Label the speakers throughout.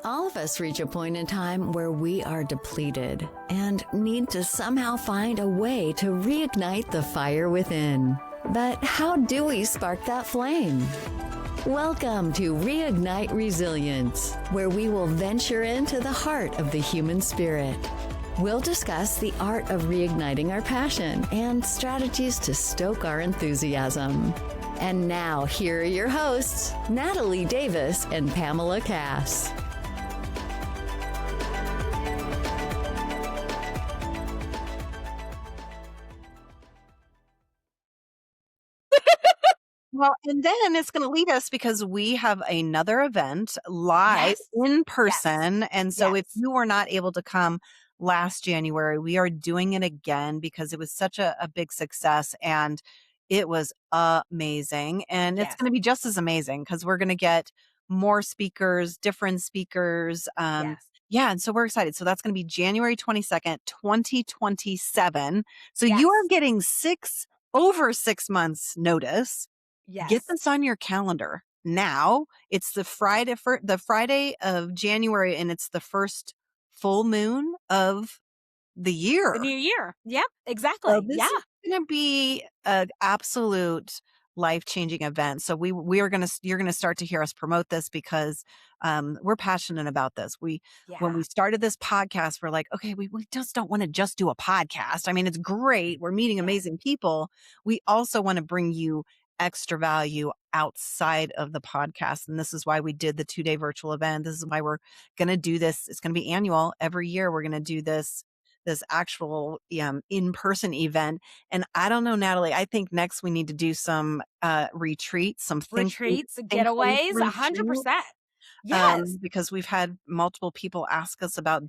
Speaker 1: All of us reach a point in time where we are depleted and need to somehow find a way to reignite the fire within. But how do we spark that flame? Welcome to Reignite Resilience, where we will venture into the heart of the human spirit. We'll discuss the art of reigniting our passion and strategies to stoke our enthusiasm. And now, here are your hosts, Natalie Davis and Pamela Cass.
Speaker 2: Well, and then it's going to lead us because we have another event live in person. And so if you were not able to come last January, we are doing it again because it was such a big success and it was amazing. And it's going to be just as amazing because we're going to get more speakers, different speakers. Yeah, and so we're excited. So that's going to be January 22nd, 2027. So you are getting over 6 months notice. Get this on your calendar now. It's the Friday of January, and it's the first full moon of the year.
Speaker 3: The new year. Yep, exactly.
Speaker 2: So this is going to be an absolute life-changing event. So you're going to start to hear us promote this because we're passionate about this. When we started this podcast, we're like, okay, we just don't want to just do a podcast. I mean, it's great. We're meeting amazing people. We also want to bring you extra value outside of the podcast. And this is why we did the 2-day virtual event. This is why we're going to do this. It's going to be annual. Every year we're going to do this actual in-person event. And I don't know, Natalie, I think next we need to do some retreats,
Speaker 3: getaways, 100%. Yes.
Speaker 2: Because we've had multiple people ask us about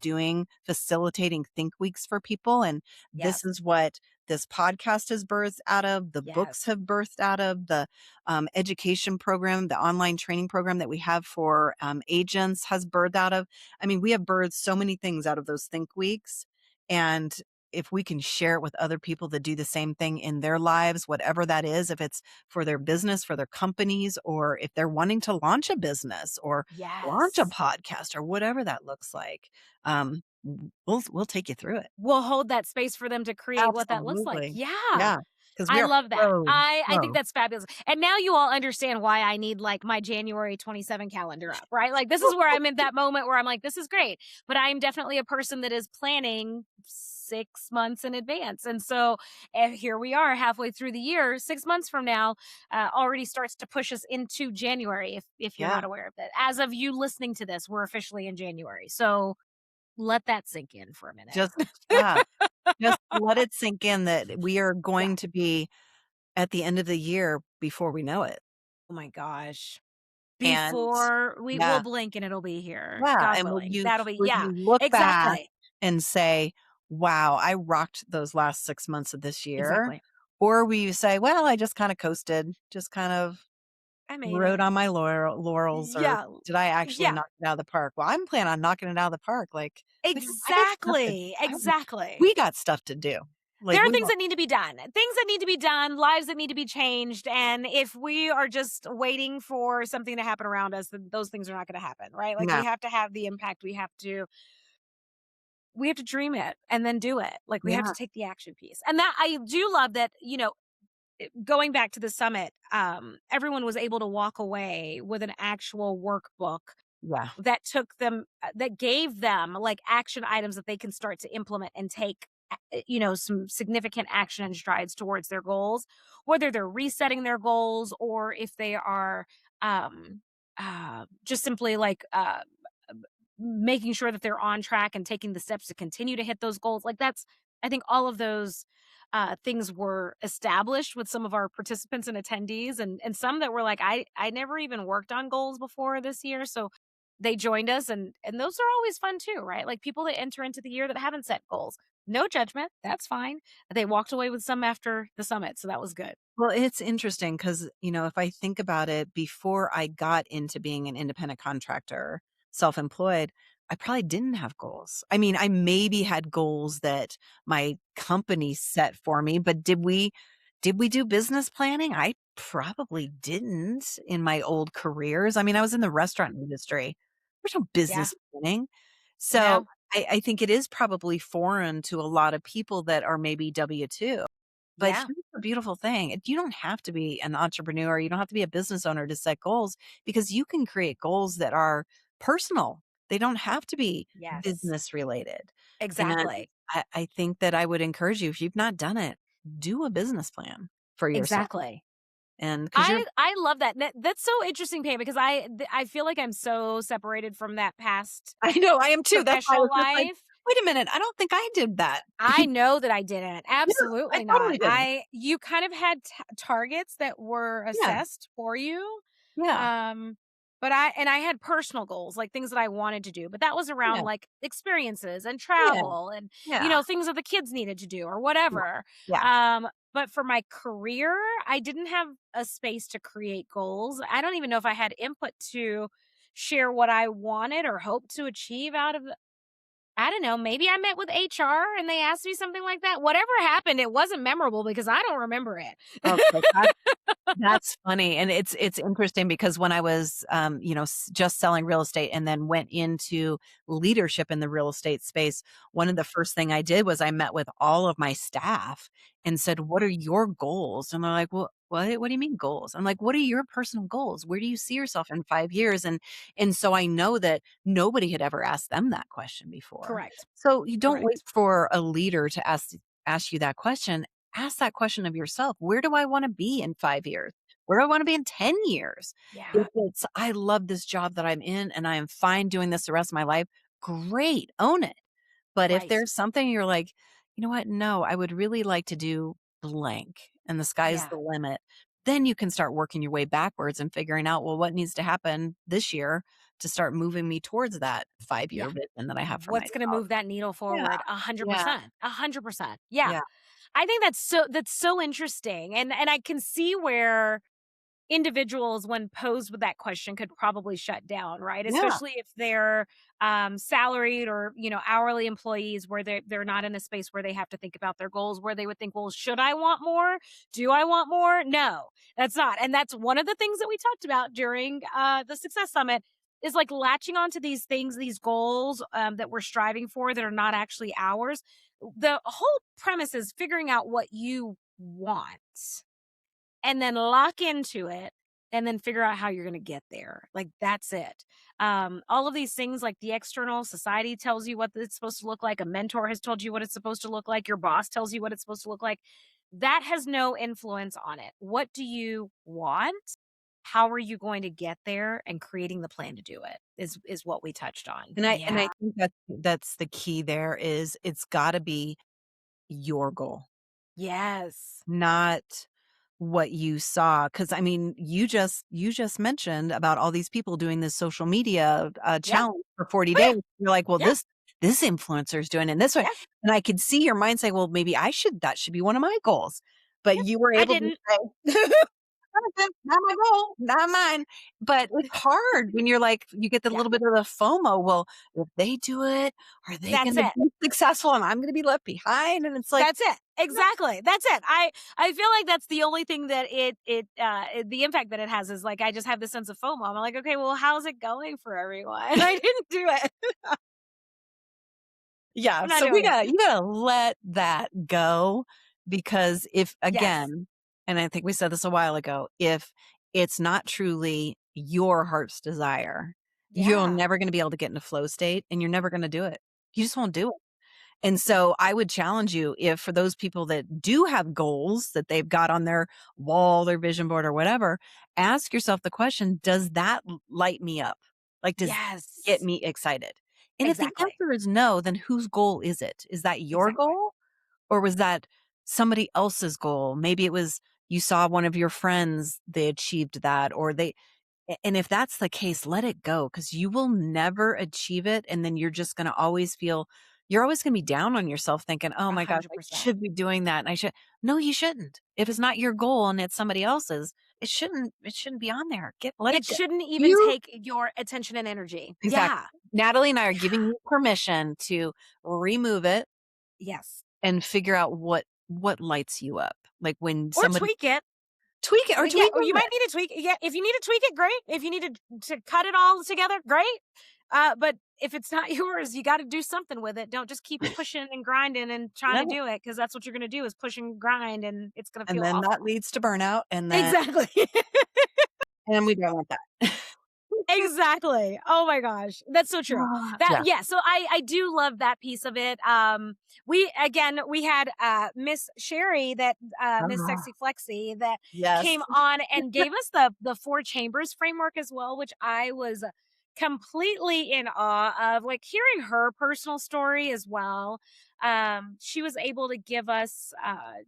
Speaker 2: facilitating Think Weeks for people. And this is what this podcast has birthed out of, the books have birthed out of, the education program, the online training program that we have for agents has birthed out of. I mean, we have birthed so many things out of those Think Weeks. And if we can share it with other people that do the same thing in their lives, whatever that is, if it's for their business, for their companies, or if they're wanting to launch a business or launch a podcast or whatever that looks like, we'll take you through it.
Speaker 3: We'll hold that space for them to create what that looks like.
Speaker 2: Yeah.
Speaker 3: I love that. I think that's fabulous. And now you all understand why I need like my January 27 calendar up, right? Like this is where I'm in that moment where I'm like, this is great. But I'm definitely a person that is planning 6 months in advance. And so here we are halfway through the year, 6 months from now, already starts to push us into January if you're not aware of it. As of you listening to this, we're officially in January. So let that sink in for a minute.
Speaker 2: Just let it sink in that we are going to be at the end of the year before we know it.
Speaker 3: Oh my gosh. Before we'll blink and it'll be here.
Speaker 2: Yeah.
Speaker 3: God
Speaker 2: And
Speaker 3: willing.
Speaker 2: you look
Speaker 3: exactly.
Speaker 2: back and say, wow, I rocked those last 6 months of this year.
Speaker 3: Exactly.
Speaker 2: Or will you say, well, I just kind of coasted, just kind of rode on my laurels, or did I actually knock it out of the park? Well, I'm planning on knocking it out of the park. Like
Speaker 3: exactly.
Speaker 2: We got stuff to do.
Speaker 3: Like, there are things that need to be done, lives that need to be changed. And if we are just waiting for something to happen around us, then those things are not going to happen, right? Like we have to have the impact. We have to dream it and then do it. Like we have to take the action piece. And that I do love that, going back to the summit, everyone was able to walk away with an actual workbook that that gave them like action items that they can start to implement and take, some significant action and strides towards their goals, whether they're resetting their goals or if they are just simply like making sure that they're on track and taking the steps to continue to hit those goals. Like I think all of those things were established with some of our participants and attendees and some that were like, I never even worked on goals before this year. So they joined us and those are always fun too, right? Like people that enter into the year that haven't set goals, no judgment. That's fine. They walked away with some after the summit. So that was good.
Speaker 2: Well, it's interesting because, if I think about it, before I got into being an independent contractor, self-employed, I probably didn't have goals. I mean, I maybe had goals that my company set for me, but did we do business planning? I probably didn't in my old careers. I mean, I was in the restaurant industry. There's no
Speaker 3: Yeah.
Speaker 2: business planning. So
Speaker 3: No.
Speaker 2: I think it is probably foreign to a lot of people that are maybe W-2. But
Speaker 3: Yeah.
Speaker 2: here's the beautiful thing. You don't have to be an entrepreneur. You don't have to be a business owner to set goals, because you can create goals that are personal. They don't have to be
Speaker 3: Yes.
Speaker 2: business related. And
Speaker 3: Exactly.
Speaker 2: I think that I would encourage you, if you've not done it, do a business plan for yourself.
Speaker 3: Exactly.
Speaker 2: And because you're,
Speaker 3: I love that. That's so interesting, Pam, because I feel like I'm so separated from that past
Speaker 2: I know I am too. That's why I
Speaker 3: professional
Speaker 2: was just like,
Speaker 3: life.
Speaker 2: wait a minute. I don't think I did that.
Speaker 3: I know that I didn't.
Speaker 2: Yeah, I
Speaker 3: Absolutely not.
Speaker 2: totally didn't.
Speaker 3: You kind of had targets that were
Speaker 2: Yeah.
Speaker 3: assessed for you.
Speaker 2: Yeah.
Speaker 3: Um, but I had personal goals, like things that I wanted to do, but that was around
Speaker 2: Yeah.
Speaker 3: like experiences and
Speaker 2: Yeah.
Speaker 3: travel and,
Speaker 2: Yeah.
Speaker 3: things that the kids needed to do or
Speaker 2: Yeah.
Speaker 3: whatever.
Speaker 2: Yeah.
Speaker 3: But for my career, I didn't have a space to create goals. I don't even know if I had input to share what I wanted or hoped to achieve out of I don't know, maybe I met with HR and they asked me something like that. Whatever happened, it wasn't memorable because I don't remember it.
Speaker 2: Okay. That's funny, and it's interesting because when I was, just selling real estate and then went into leadership in the real estate space, one of the first thing I did was I met with all of my staff and said, "What are your goals?" And they're like, "Well, what do you mean goals?" I'm like, "What are your personal goals? Where do you see yourself in 5 years?" And so I know that nobody had ever asked them that question before.
Speaker 3: Correct.
Speaker 2: So you don't wait
Speaker 3: Correct.
Speaker 2: for a leader to ask you that question. Ask that question of yourself. Where do I want to be in 5 years? Where do I want to be in 10 years? If
Speaker 3: Yeah.
Speaker 2: it's, I love this job that I'm in and I am fine doing this the rest of my life, great, own it. But if
Speaker 3: Right.
Speaker 2: there's something you're like, you know what? No, I would really like to do blank and the sky's
Speaker 3: Yeah.
Speaker 2: the limit. Then you can start working your way backwards and figuring out, well, what needs to happen this year to start moving me towards that 5-year
Speaker 3: Yeah.
Speaker 2: vision that I have for
Speaker 3: What's going to
Speaker 2: myself.
Speaker 3: move that needle
Speaker 2: Yeah.
Speaker 3: forward?
Speaker 2: Yeah.
Speaker 3: 100%. 100%. Yeah.
Speaker 2: Yeah.
Speaker 3: I think that's so interesting. And I can see where individuals, when posed with that question, could probably shut down, right?
Speaker 2: Yeah.
Speaker 3: Especially if they're salaried or hourly employees, where they're not in a space where they have to think about their goals, where they would think, well, should I want more? Do I want more? No, that's not. And that's one of the things that we talked about during the Success Summit is like latching onto these things, these goals that we're striving for that are not actually ours. The whole premise is figuring out what you want and then lock into it and then figure out how you're going to get there. Like that's it. All of these things, like the external society tells you what it's supposed to look like. A mentor has told you what it's supposed to look like. Your boss tells you what it's supposed to look like. That has no influence on it. What do you want? How are you going to get there? And creating the plan to do it is what we touched on.
Speaker 2: And I
Speaker 3: Yeah.
Speaker 2: think that's the key there is it's gotta be your goal,
Speaker 3: Yes.
Speaker 2: not what you saw. Because I mean, you just mentioned about all these people doing this social media,
Speaker 3: Yeah.
Speaker 2: challenge for 40
Speaker 3: Oh, yeah.
Speaker 2: days. You're like, "Well,
Speaker 3: Yeah.
Speaker 2: this influencer is doing it this way."
Speaker 3: Yeah.
Speaker 2: And I could see your mind saying, "Well, maybe that should be one of my goals." But
Speaker 3: Yeah.
Speaker 2: you were
Speaker 3: I
Speaker 2: able to
Speaker 3: didn't.
Speaker 2: say not my goal, not mine. But it's hard when you're like, you get the
Speaker 3: Yeah.
Speaker 2: little bit of the FOMO. Well, if they do it, are they
Speaker 3: That's
Speaker 2: going to
Speaker 3: it.
Speaker 2: be successful and I'm going to be left behind? And it's like,
Speaker 3: That's it. Exactly. That's it. I feel like that's the only thing that the impact that it has is like I just have this sense of FOMO. I'm like, okay, well, how's it going for everyone? I didn't do it.
Speaker 2: yeah.
Speaker 3: I'm not
Speaker 2: So
Speaker 3: doing it.
Speaker 2: you gotta let that go because if
Speaker 3: Yes.
Speaker 2: again, and I think we said this a while ago, if it's not truly your heart's desire, you're
Speaker 3: Yeah.
Speaker 2: never going to be able to get into flow state and you're never going to do it. You just won't do it. And so I would challenge you, if for those people that do have goals that they've got on their wall, their vision board or whatever, ask yourself the question, does that light me up? Like, does it get
Speaker 3: Yes.
Speaker 2: me excited? And if the
Speaker 3: Exactly.
Speaker 2: answer is no, then whose goal is it? Is that your
Speaker 3: Exactly.
Speaker 2: goal or was that somebody else's goal? Maybe it was you saw one of your friends, they achieved that, or and if that's the case, let it go because you will never achieve it. And then you're just going to always feel, you're always going to be down on yourself thinking, oh
Speaker 3: A
Speaker 2: my gosh,
Speaker 3: hundred
Speaker 2: I
Speaker 3: percent.
Speaker 2: should be doing that. And I should, no, you shouldn't. If it's not your goal and it's somebody else's, it shouldn't be on there. Let
Speaker 3: It
Speaker 2: it go.
Speaker 3: shouldn't even
Speaker 2: You,
Speaker 3: take your attention and energy.
Speaker 2: exactly.
Speaker 3: Yeah.
Speaker 2: Natalie and I are
Speaker 3: Yeah.
Speaker 2: giving you permission to remove it
Speaker 3: Yes.
Speaker 2: and figure out what lights you up. Like when
Speaker 3: Or
Speaker 2: somebody
Speaker 3: tweak it.
Speaker 2: tweak it or
Speaker 3: Yeah,
Speaker 2: tweak
Speaker 3: or you
Speaker 2: it.
Speaker 3: might need to tweak it. Yeah, if you need to tweak it, great. If you need to cut it all together, great. But if it's not yours, you got to do something with it. Don't just keep pushing and grinding and trying to
Speaker 2: No.
Speaker 3: do it, because that's what you're going to do is push and grind, and it's going to
Speaker 2: And
Speaker 3: feel
Speaker 2: then that
Speaker 3: awful.
Speaker 2: leads to burnout, and
Speaker 3: Exactly.
Speaker 2: we don't want that.
Speaker 3: Exactly. Oh my gosh. That's so true. That
Speaker 2: Yeah.
Speaker 3: yeah, so I do love that piece of it. We had Miss Sheri, that Miss
Speaker 2: Ah,
Speaker 3: Sexy Flexi, that
Speaker 2: yes.
Speaker 3: came on and gave us the four chambers framework as well, which I was completely in awe of, like hearing her personal story as well. She was able to give us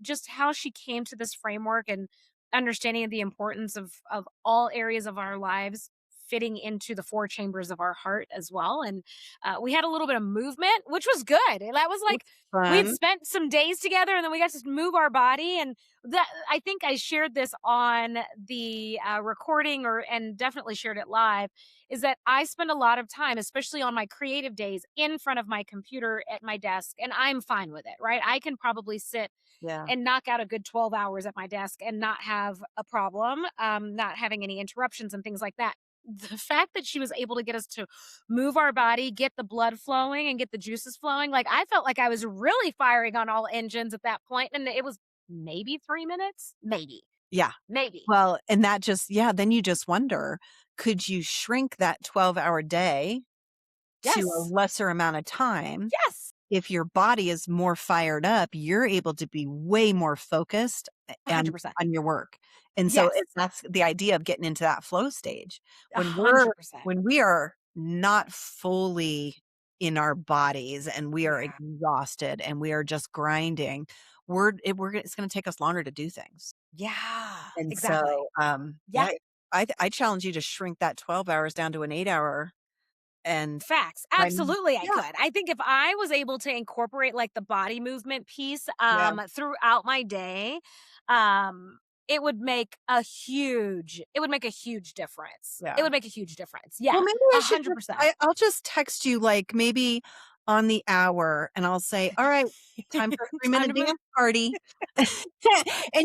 Speaker 3: just how she came to this framework, and understanding of the importance of all areas of our lives fitting into the four chambers of our heart as well. And we had a little bit of movement, which was good. And that was like,
Speaker 2: It's
Speaker 3: we had
Speaker 2: fun.
Speaker 3: spent some days together, and then we got to move our body. And that, I think I shared this on the recording, and definitely shared it live, is that I spend a lot of time, especially on my creative days, in front of my computer at my desk, and I'm fine with it, right? I can probably sit
Speaker 2: Yeah.
Speaker 3: and knock out a good 12 hours at my desk and not have a problem, not having any interruptions and things like that. The fact that she was able to get us to move our body, get the blood flowing and get the juices flowing, like I felt like I was really firing on all engines at that point, and it was maybe 3 minutes,
Speaker 2: Yeah.
Speaker 3: maybe.
Speaker 2: Well, and that just then you just wonder, could you shrink that 12-hour day to a
Speaker 3: Yes.
Speaker 2: lesser amount of time?
Speaker 3: Yes.
Speaker 2: If your body is more fired up, you're able to be way more focused and
Speaker 3: 100%.
Speaker 2: on your work. And so
Speaker 3: Yes.
Speaker 2: that's the idea of getting into that flow stage.
Speaker 3: $100%.
Speaker 2: When we are not fully in our bodies and we are
Speaker 3: Yeah.
Speaker 2: exhausted and we are just grinding, it's going to take us longer to do things.
Speaker 3: Yeah.
Speaker 2: And
Speaker 3: Exactly.
Speaker 2: so,
Speaker 3: Yeah.
Speaker 2: I challenge you to shrink that 12 hours down to an 8-hour and
Speaker 3: Facts.
Speaker 2: I'm
Speaker 3: Absolutely, I
Speaker 2: yeah,
Speaker 3: could. I think if I was able to incorporate like the body movement piece
Speaker 2: yeah,
Speaker 3: throughout my day, um it would make a huge difference. It
Speaker 2: yeah.
Speaker 3: would make a huge difference.
Speaker 2: Well,
Speaker 3: Yeah.
Speaker 2: maybe
Speaker 3: A
Speaker 2: I should
Speaker 3: hundred percent.
Speaker 2: I'll just text you, like, maybe on the hour, and I'll say, "All right, time for a
Speaker 3: Time to
Speaker 2: 3-minute
Speaker 3: move.
Speaker 2: dance party." And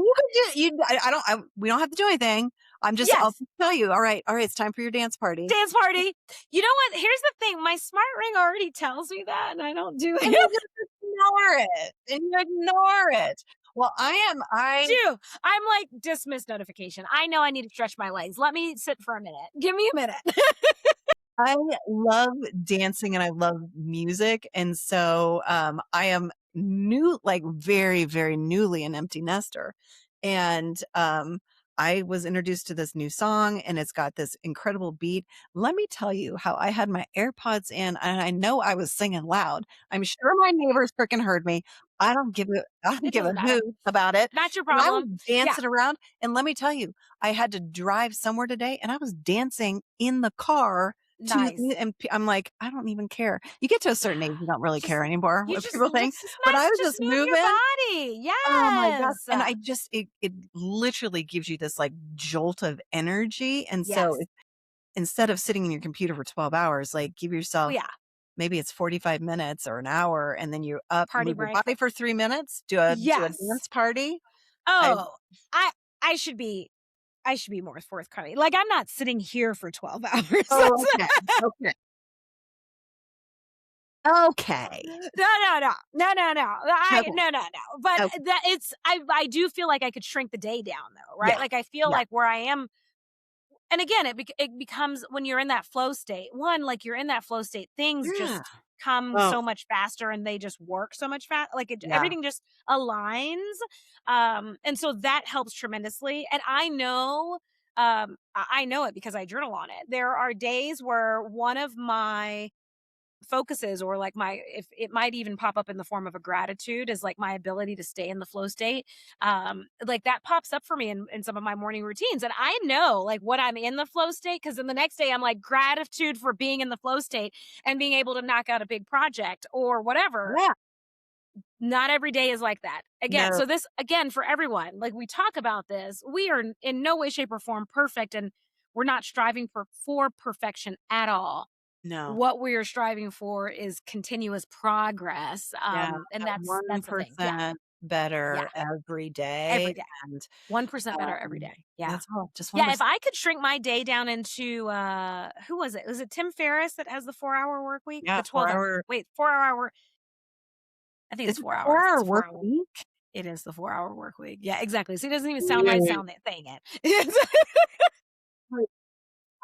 Speaker 2: you can we don't have to do anything. I'll
Speaker 3: Yes.
Speaker 2: just tell you, all right, it's time for your dance party."
Speaker 3: Dance party. You know what? Here's the thing. My smart ring already tells me that, and I don't do
Speaker 2: And you
Speaker 3: it.
Speaker 2: just ignore it. Well,
Speaker 3: Do. I'm like, dismiss notification. I know I need to stretch my legs. Let me sit for a minute. Give me a minute.
Speaker 2: I love dancing and I love music, and so, I am very, very newly an empty nester, and, I was introduced to this new song, and it's got this incredible beat. Let me tell you how I had my AirPods in, and I know I was singing loud. I'm sure my neighbors fricking heard me. I don't
Speaker 3: It
Speaker 2: give a
Speaker 3: doesn't matter.
Speaker 2: hoot about it,
Speaker 3: Not your
Speaker 2: and I was
Speaker 3: problem. Yeah.
Speaker 2: dancing around, and let me tell you, I had to drive somewhere today, and I was dancing in the car to the
Speaker 3: Nice.
Speaker 2: I'm like, "I don't even care." You get to a certain age, you don't really care anymore
Speaker 3: You
Speaker 2: what
Speaker 3: just
Speaker 2: people think,
Speaker 3: it's just
Speaker 2: but I
Speaker 3: nice to
Speaker 2: was
Speaker 3: just
Speaker 2: just
Speaker 3: move your
Speaker 2: moving.
Speaker 3: body.
Speaker 2: Oh my god,
Speaker 3: Yes.
Speaker 2: and I just it literally gives you this, like, jolt of energy, and so
Speaker 3: Yes.
Speaker 2: instead of sitting in your computer for 12 hours, like, give
Speaker 3: Oh,
Speaker 2: yourself
Speaker 3: yeah.
Speaker 2: maybe it's 45 minutes or an hour, and then you
Speaker 3: Party
Speaker 2: move your
Speaker 3: break.
Speaker 2: body for 3 minutes, do a
Speaker 3: Yes.
Speaker 2: dance party. I
Speaker 3: Oh, I I should be more forthcoming. Like, I'm not sitting here for 12 hours.
Speaker 2: Oh, okay, okay. Okay.
Speaker 3: No, no, no. No, no, no.
Speaker 2: Okay,
Speaker 3: No, no, no. But
Speaker 2: okay.
Speaker 3: that it's I do feel like I could shrink the day down though, right?
Speaker 2: Yeah,
Speaker 3: Like I feel
Speaker 2: yeah,
Speaker 3: like where I am, and again, it becomes when you're in that flow state. One, like you're in that flow state, things
Speaker 2: yeah.
Speaker 3: just come
Speaker 2: Oh,
Speaker 3: so much faster, and they just work so much like
Speaker 2: yeah.
Speaker 3: everything just aligns. And so that helps tremendously. And I know, I know it because I journal on it. There are days where one of my focuses, or like my, if it might even pop up in the form of a gratitude, is like my ability to stay in the flow state. Like that pops up for me in some of my morning routines, and I know like what I'm in the flow state, because then the next day I'm like, gratitude for being in the flow state and being able to knock out a big project or whatever.
Speaker 2: Yeah.
Speaker 3: Not every day is like that. Again,
Speaker 2: No,
Speaker 3: so this, again, for everyone, like we talk about this, we are in no way, shape, or form perfect, and we're not striving for perfection at all.
Speaker 2: no.
Speaker 3: What we are striving for is continuous progress,
Speaker 2: Yeah,
Speaker 3: and
Speaker 2: that
Speaker 3: that's the thing. Yeah.
Speaker 2: 1%. better every day.
Speaker 3: Every day.
Speaker 2: And
Speaker 3: 1% better every day. Yeah.
Speaker 2: That's all. Just 1%.
Speaker 3: Yeah, if I could shrink my day down into who was it? Was it Tim Ferriss that has the 4-hour work week?
Speaker 2: Yeah,
Speaker 3: The 12-hour. Wait, 4-hour. I think it's 4 hours.
Speaker 2: 4-hour
Speaker 3: It's
Speaker 2: work
Speaker 3: 4-hour.
Speaker 2: week?
Speaker 3: It is the 4-hour work week. Yeah, exactly. So it doesn't even sound right saying it.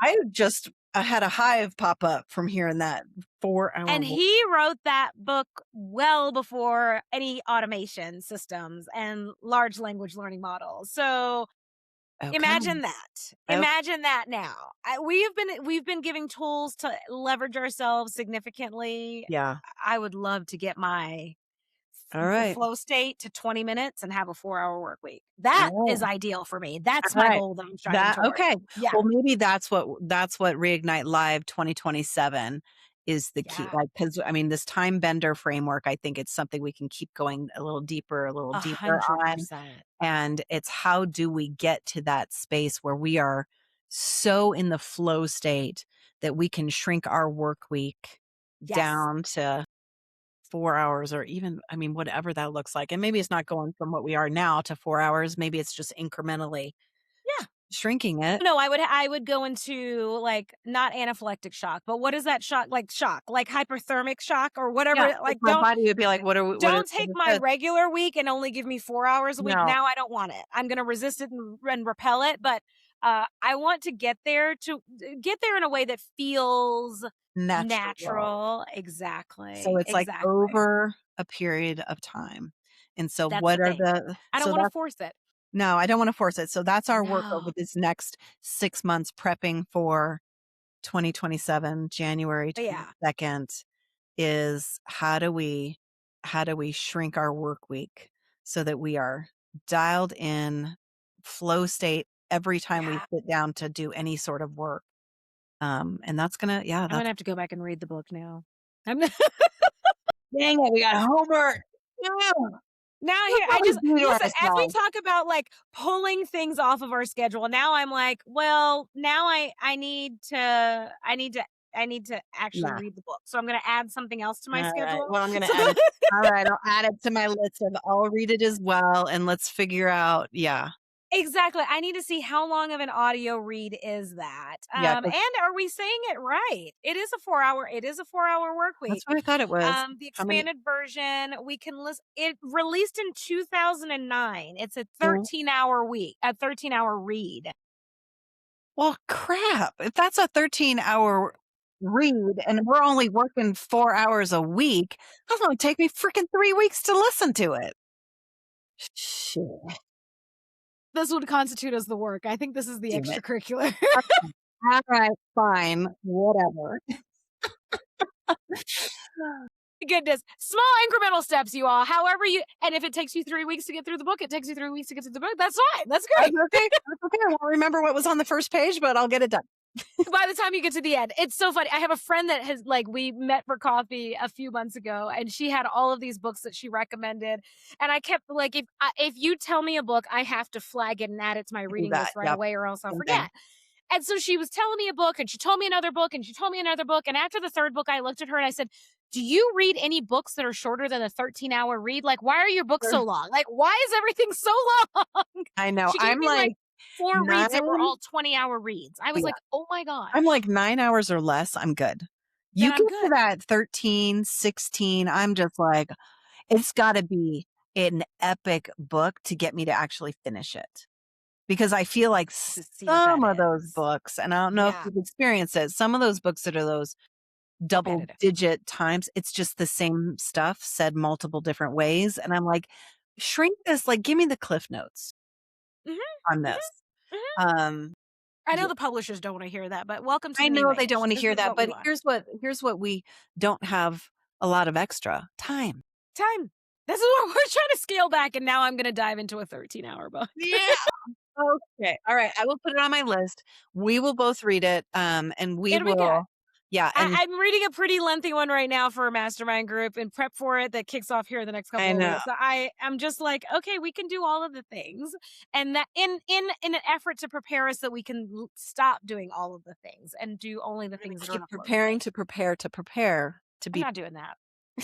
Speaker 2: I just had a hive pop up from hearing that 4-hour
Speaker 3: And he wrote that book well before any automation systems and large language learning models. So imagine that. Imagine that now. We've been giving tools to leverage ourselves significantly.
Speaker 2: Yeah.
Speaker 3: I would love to get my flow state to 20 minutes and have a 4-hour work week. That is ideal for me. That's my goal that I'm striving toward.
Speaker 2: Okay.
Speaker 3: Yeah.
Speaker 2: Well, maybe that's what Reignite Live 2027 is the key. Like, because I mean, this time bender framework, I think it's something we can keep going a little deeper on.
Speaker 3: 100%.
Speaker 2: And it's how do we get to that space where we are so in the flow state that we can shrink our work week down to 4 hours, or even, I mean, whatever that looks like. And maybe it's not going from what we are now to 4 hours. Maybe it's just incrementally shrinking it.
Speaker 3: No, I would go into like not anaphylactic shock, but what is that shock? Like hyperthermic shock or whatever.
Speaker 2: Yeah,
Speaker 3: like
Speaker 2: my body would be like,
Speaker 3: don't take my regular week and only give me 4 hours a week.
Speaker 2: No.
Speaker 3: Now I don't want it. I'm going to resist it and repel it. But I want to get there in a way that feels natural. Exactly.
Speaker 2: So it's like over a period of time. And so I don't
Speaker 3: want to force it.
Speaker 2: No, I don't want to force it. So that's our work over this next 6 months, prepping for 2027, January 22nd, is how do we shrink our work week so that we are dialed in flow state every time we sit down to do any sort of work. And that's I'm gonna
Speaker 3: have to go back and read the book now.
Speaker 2: Dang it, we got homework.
Speaker 3: Now here, I just listen, as we talk about like pulling things off of our schedule. Now I'm like, well, now I need to actually read the book. So I'm going to add something else to my schedule.
Speaker 2: Right. Well, I'm going to add it. All right, I'll add it to my list of I'll read it as well, and let's figure out. Yeah.
Speaker 3: Exactly. I need to see how long of an audio read is that. And are we saying it right? It is a 4-hour work week.
Speaker 2: That's what I thought it was.
Speaker 3: The expanded version, we can list it released in 2009. It's a 13-hour week, a 13-hour read.
Speaker 2: Well, crap. If that's a 13-hour read and we're only working 4 hours a week, that's going to take me freaking 3 weeks to listen to it. Shit.
Speaker 3: This would constitute as the work. I think this is the extracurricular.
Speaker 2: All right, fine, whatever.
Speaker 3: Goodness. Small incremental steps, you all. However and if it takes you 3 weeks to get through the book, it takes you 3 weeks to get through the book. That's fine. That's great.
Speaker 2: Okay. I won't remember what was on the first page, but I'll get it done.
Speaker 3: By the time you get to the end, it's so funny. I have a friend that has we met for coffee a few months ago, and she had all of these books that she recommended. And I kept if you tell me a book, I have to flag it and add it to my reading list right away, or else I'll forget. And so she was telling me a book, and she told me another book, and she told me another book. And after the third book, I looked at her and I said, do you read any books that are shorter than a 13-hour read? Like, why are your books so long? Like, why is everything so long?
Speaker 2: I know.
Speaker 3: I'm like 4 reads that were all 20-hour reads. I was like, oh my God.
Speaker 2: I'm like 9 hours or less. I'm good. You get to that 13, 16. I'm just like, it's got to be an epic book to get me to actually finish it. Because I feel like some of those books, and I don't know if you've experienced it, some of those books that are those double digit times, it's just the same stuff said multiple different ways. And I'm like, shrink this, like, give me the cliff notes on this.
Speaker 3: I know the publishers don't want to hear that, but welcome to
Speaker 2: I know they don't want to hear that, but here's what we don't have a lot of extra time.
Speaker 3: This is what we're trying to scale back, and now I'm going to dive into a 13-hour book.
Speaker 2: Yeah. Okay. All right. I will put it on my list. We will both read it. And we will. Yeah. And
Speaker 3: I'm reading a pretty lengthy one right now for a mastermind group and prep for it that kicks off here in the next couple of weeks. So I'm just like, okay, we can do all of the things. And that in an effort to prepare us that we can stop doing all of the things and do only the things that are
Speaker 2: preparing to prepare to be.
Speaker 3: I'm not doing that.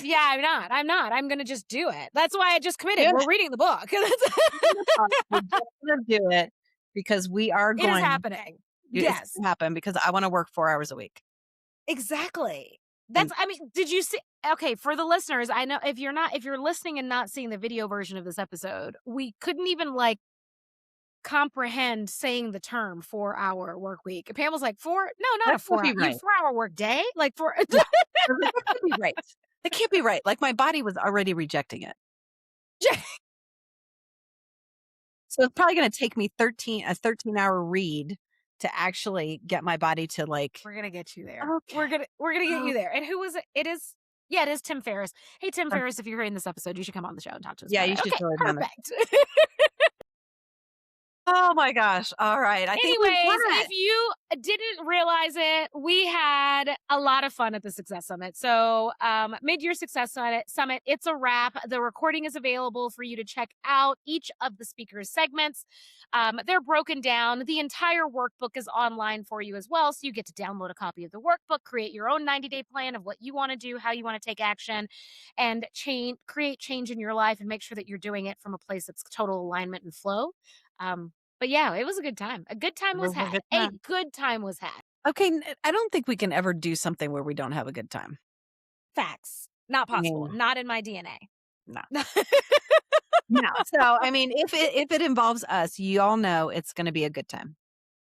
Speaker 3: Yeah, I'm not. I'm going to just do it. That's why I just committed. We're reading the book.
Speaker 2: We're just going to do it because we are
Speaker 3: It is
Speaker 2: going.
Speaker 3: happening.
Speaker 2: It's
Speaker 3: Yes.
Speaker 2: going to happen because I want to work 4 hours a week.
Speaker 3: Exactly. I mean, did you see? Okay, for the listeners, I know if you're listening and not seeing the video version of this episode, we couldn't even like comprehend saying the term 4-hour work week. Pam was like, no, not
Speaker 2: That
Speaker 3: a
Speaker 2: can't be
Speaker 3: 4-hour,
Speaker 2: right.
Speaker 3: 4-hour work day? Like
Speaker 2: That can't be right. That can't be right. Like my body was already rejecting it. So it's probably going to take me a 13-hour read to actually get my body to like.
Speaker 3: We're gonna get you there.
Speaker 2: Okay.
Speaker 3: We're gonna get you there. And who was it? It is. Yeah, it is Tim Ferriss. Hey, Tim Ferriss, if you're hearing this episode, you should come on the show and talk to us.
Speaker 2: Yeah,
Speaker 3: about
Speaker 2: you
Speaker 3: it.
Speaker 2: should.
Speaker 3: Okay,
Speaker 2: totally
Speaker 3: perfect.
Speaker 2: Oh my gosh. All right.
Speaker 3: Anyways, if you didn't realize it, we had a lot of fun at the Success Summit. So Mid-Year Success Summit, it's a wrap. The recording is available for you to check out each of the speakers' segments. They're broken down. The entire workbook is online for you as well. So you get to download a copy of the workbook, create your own 90-day plan of what you want to do, how you want to take action, and create change in your life and make sure that you're doing it from a place that's total alignment and flow. But yeah, it was a good time. A good time was had. A good time was had.
Speaker 2: Okay, I don't think we can ever do something where we don't have a good time.
Speaker 3: Facts. Not possible. Not in my DNA.
Speaker 2: No. No. So, I mean, if it involves us, you all know it's going to be a good time.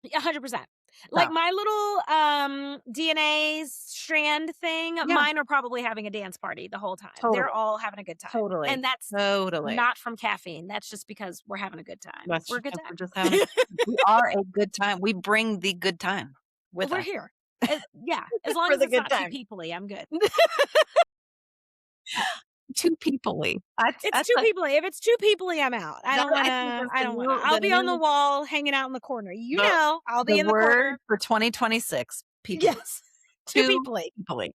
Speaker 3: 100%. Like my little DNA strand thing, mine are probably having a dance party the whole time. Totally. They're all having a good time.
Speaker 2: Totally.
Speaker 3: And that's not from caffeine. That's just because we're having a good time. We're a good time.
Speaker 2: We're just having, we are a good time. We bring the good time with us.
Speaker 3: We're here. Yeah. As long as it's not too people-y, I'm good.
Speaker 2: Too people-y.
Speaker 3: It's too people-y. If it's too people-y, I'm out. I don't want to. I'll be on the wall hanging out in the corner. I'll be in the corner.
Speaker 2: For 2026. People.
Speaker 3: Yes. Too people-y.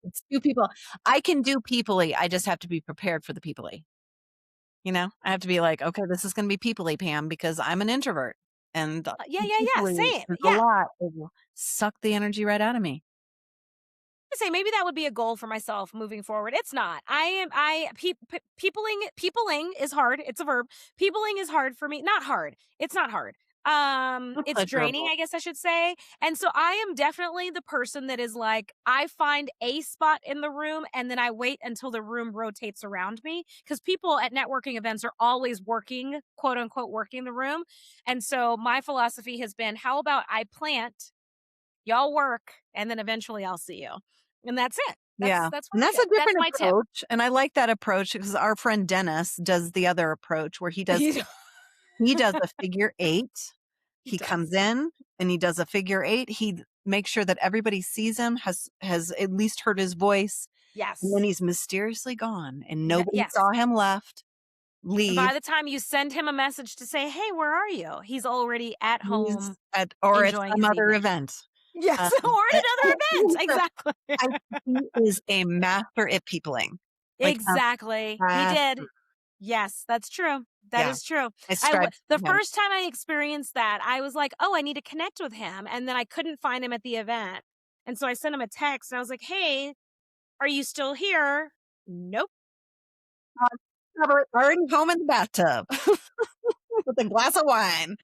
Speaker 2: It's two people. I can do people-y. I just have to be prepared for the people-y. You know, I have to be like, okay, this is going to be people-y, Pam, because I'm an introvert. And
Speaker 3: yeah. Same.
Speaker 2: A lot. It will suck the energy right out of me.
Speaker 3: Say maybe that would be a goal for myself moving forward. It's not. Peopling is hard. It's a verb. Peopling is hard for me. Not hard. It's not hard. It's draining, I guess I should say. And so I am definitely the person that is like, I find a spot in the room and then I wait until the room rotates around me, because people at networking events are always working, quote unquote, working the room. And so my philosophy has been, how about I plant, y'all work, and then eventually I'll see you. And that's it. That's
Speaker 2: a different approach. And I like that approach because our friend Dennis does the other approach where he does a figure 8. He comes in and he does a figure 8. He makes sure that everybody sees him, has at least heard his voice.
Speaker 3: Yes.
Speaker 2: And then he's mysteriously gone and nobody saw him leave.
Speaker 3: By the time you send him a message to say, hey, where are you? He's already at home.
Speaker 2: Or at some other event.
Speaker 3: Yes, or at another event. Exactly.
Speaker 2: He is a master at peopling.
Speaker 3: Exactly. He did. Yes, that's true. That is true. The first time I experienced that, I was like, oh, I need to connect with him. And then I couldn't find him at the event. And so I sent him a text and I was like, hey, are you still here? Nope.
Speaker 2: Already home in the bathtub with a glass of wine.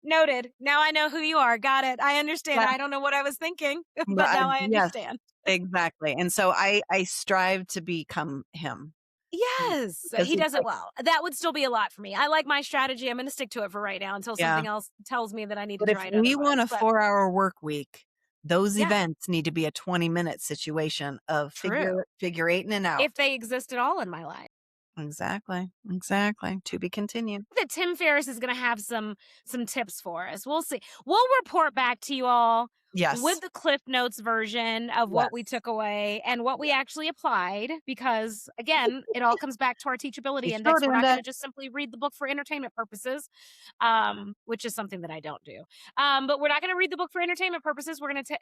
Speaker 3: Noted. Now I know who you are. Got it. I understand. I don't know what I was thinking, but now I understand.
Speaker 2: Yes, exactly. And so I strive to become him.
Speaker 3: Yes. He does it well. That would still be a lot for me. I like my strategy. I'm going to stick to it for right now until something else tells me that I need to try it.
Speaker 2: If we want a 4-hour work week, those events need to be a 20-minute situation of figure 8 in and out.
Speaker 3: If they exist at all in my life.
Speaker 2: Exactly. To be continued.
Speaker 3: That Tim Ferriss is going to have some tips for us. We'll see. We'll report back to you all with the Cliff Notes version of what we took away and what we actually applied, because again, it all comes back to our teachability index. We're not going to just simply read the book for entertainment purposes, which is something that I don't do. But we're not going to read the book for entertainment purposes. We're going to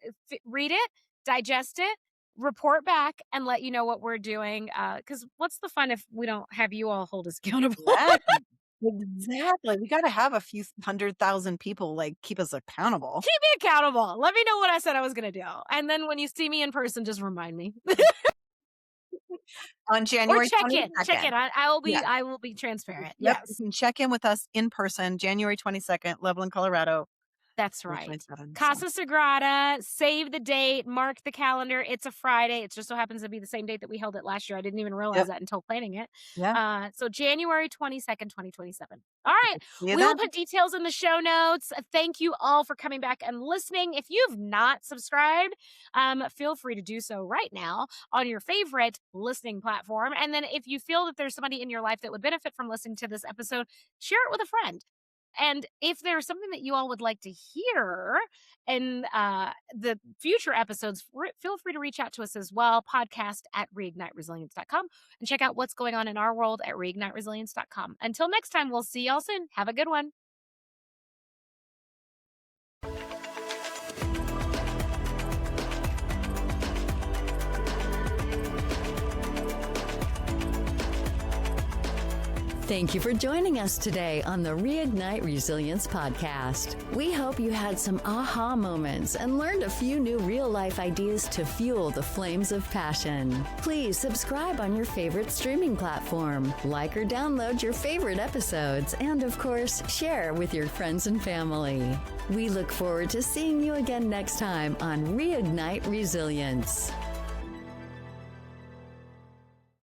Speaker 3: read it, digest it, report back, and let you know what we're doing. Because what's the fun if we don't have you all hold us accountable?
Speaker 2: Exactly. We got to have a few 100,000 people like keep us accountable.
Speaker 3: Keep me accountable. Let me know what I said I was going to do. And then when you see me in person, just remind me.
Speaker 2: on January 22nd.
Speaker 3: Check in. I will be transparent.
Speaker 2: Yep.
Speaker 3: Yes.
Speaker 2: You can check in with us in person, January 22nd, Loveland, Colorado.
Speaker 3: That's right. Casa Sagrada, save the date, mark the calendar. It's a Friday. It just so happens to be the same date that we held it last year. I didn't even realize that until planning it.
Speaker 2: Yeah.
Speaker 3: So January 22nd, 2027. All right. We will put details in the show notes. Thank you all for coming back and listening. If you've not subscribed, feel free to do so right now on your favorite listening platform. And then if you feel that there's somebody in your life that would benefit from listening to this episode, share it with a friend. And if there's something that you all would like to hear in the future episodes, feel free to reach out to us as well, podcast@reigniteresilience.com, and check out what's going on in our world at reigniteresilience.com. Until next time, we'll see y'all soon. Have a good one.
Speaker 1: Thank you for joining us today on the Reignite Resilience podcast. We hope you had some aha moments and learned a few new real-life ideas to fuel the flames of passion. Please subscribe on your favorite streaming platform, like or download your favorite episodes, and of course, share with your friends and family. We look forward to seeing you again next time on Reignite Resilience.